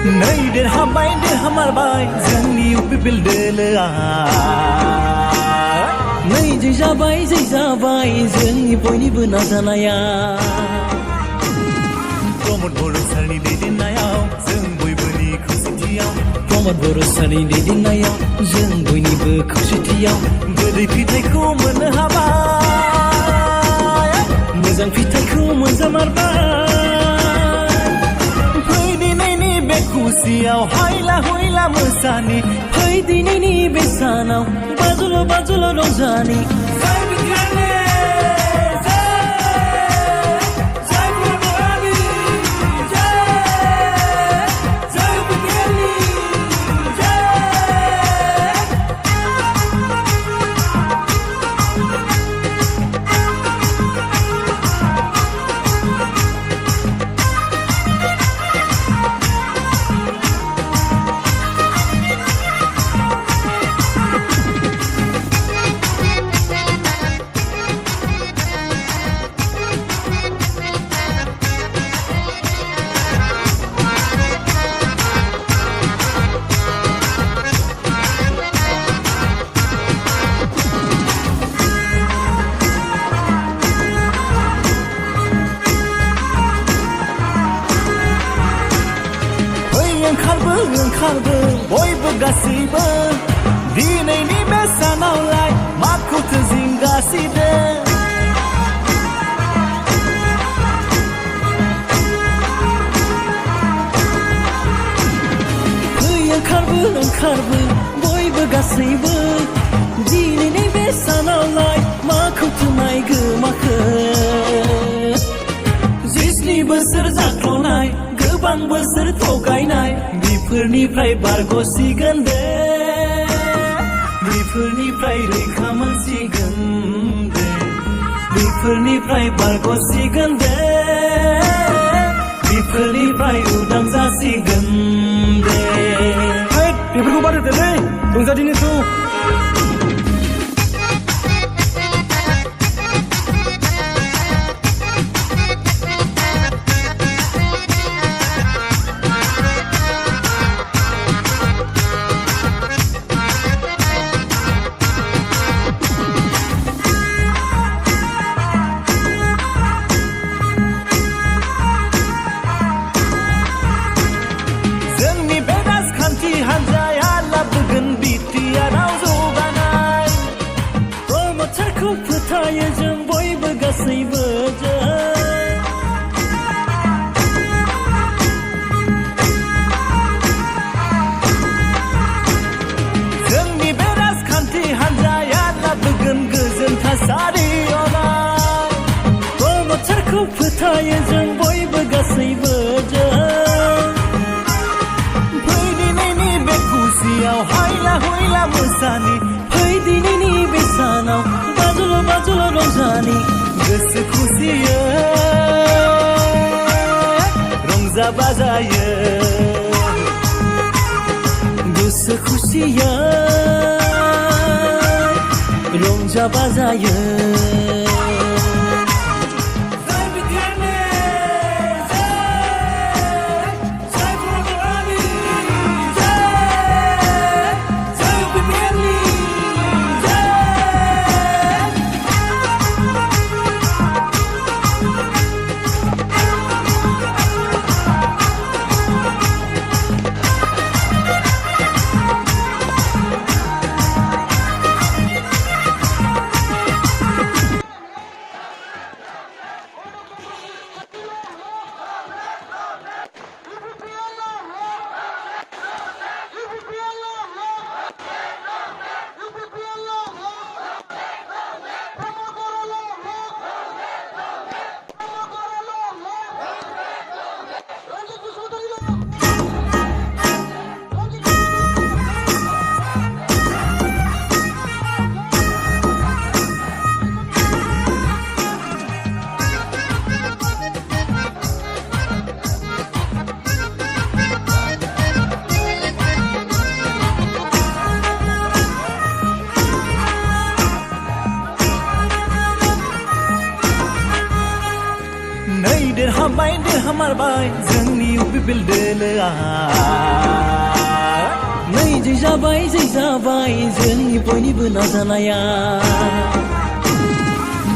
नै देरहामारबाय जोंनि UPPL दोलोआ नै जै जाबाय जोंनि बयनिबो नाजानाया प्रमद बर' सारनि दैदेननायाव जों बयबोनि खौसेथियाव प्रमद बर' सारनि दैदेननायाव जों बयनिबो खौसेथियाव गोदै फिथाइखौ मोननो हाबाय मोजां फिथाइखौ मोनजामारबाय खुसियाव हायला हुइला मोसानि फै दिनैनि बे सानाव बाजुल' रंजानि ओंखारबो बयबो गासैबो दिनैनि बे सानावलाय माखौथो जिंगासिदो ओंखारबो बयबो गासैबो दिनैनि बे सानावलाय माखौथो नायगोमाखो 20 बोसोर जाख्ल'नाय गोबां बोसोर थगायनाय बेफोरनिफ्राय बारग'सिगोन दे बेफोरनिफ्राय रैखा मोनसिगोन दे बेफोरनिफ्राय बारग'सिगोन दे बेफोरनिफ्राय उदां जासिगोन दे बेफोरखौ बाद होदोलै रंजादिनिखौ हानजाया लाबोगोन बिटिआरआव जौगानाय प्रमदखौ फोथायो जों बयबो गासैबो जोंनि बे राजखान्थि हानजाया लाबोगोन गोजोन थासारि प्रमदखौ फोथायो जों बयबो गासैबो हायला हुइला मोसानि फै दिनैनि बे सानाव बाजुल' रंजानि गोसो खुसियै रंजा बाजायो गोसो खुसियै रंजा बाजायो देरहामारबाय जोंनि उपिपिएल दोलोआ नै जै जाबाय जोंनि बयनिबो नाजानाया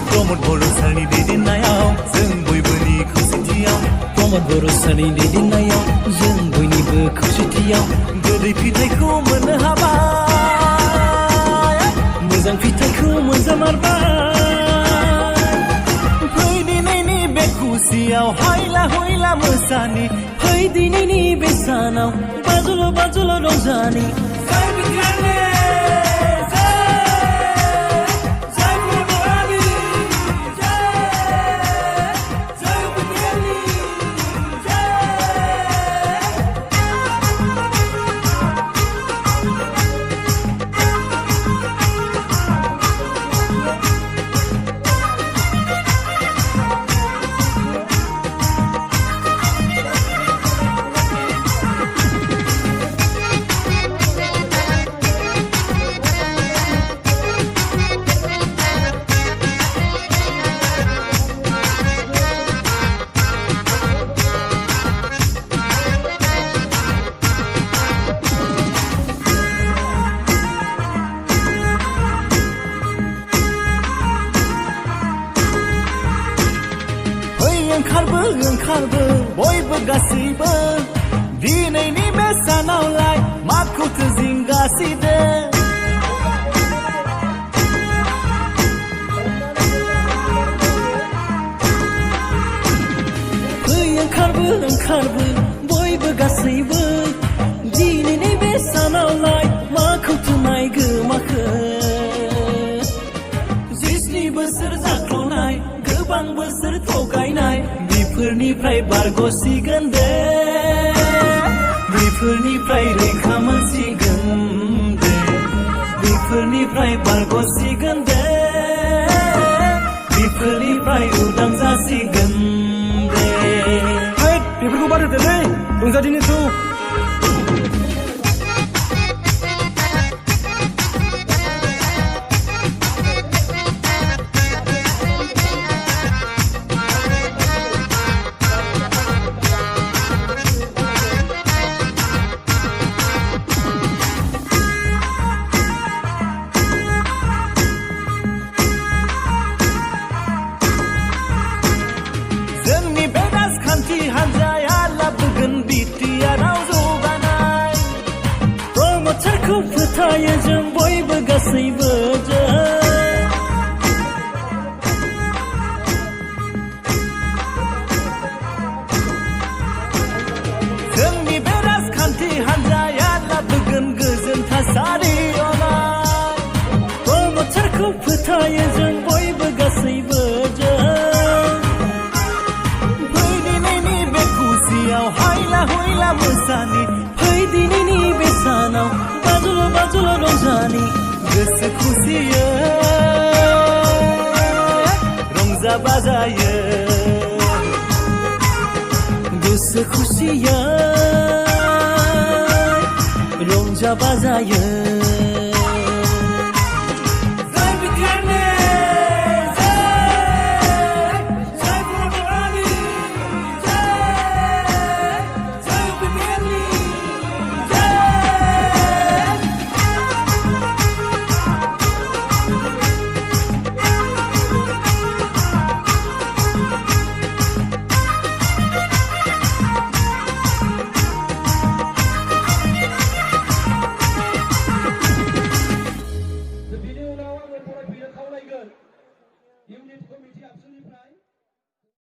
प्रमद बर' सारनि दैदेननायाव जों बयबोनि खौसेथियाव प्रमद बर' सारनि दैदेननायाव जों बयनिबो खौसेथियाव गोदै फिथाइखौ मोननो हाबाय मोजां फिथाइखौ मोनजामारबाय फै दिनैनि बे खुसियाव हायला हुइला मोसानि फै दिनैनि बे सानाव बाजुल' रंजानि ओंखारबो बयबो गासैबो दिनैनि बे सानावलाय माखौथो जिंगासिदो फै ओंखारबो बयबो गासैबो दिनैनि बे सानावलाय माखौथो नायगोमाखो 17 बोसोर जाख्ल'नाय गोबां बोसोर थगायनाय बेफोरनिफ्राय बारग'सिगोन दे बेफोरनिफ्राय रैखा मोनसिगोन दे बेफोरनिफ्राय बारग'सिगोन दे बेफोरनिफ्राय उदां जासिगोन दे बेफोरखौ बाद होदोलै रंजादिनि थौ फोथायो जों बयबो गासैबो जोंनि बे राजखान्थि हान्जाया लाबोगोन गोजोन थासारि प्रमदखौ फोथायो जों बयबो गासैबो फै दिनैनि बे खुसियाव हायला हुइला मोसानि फै दिनैनि बे सानाव बाजुल' रंजानि गोसो खुसियै रंजा बाजायो गोसो खुसियै रंजा बाजायो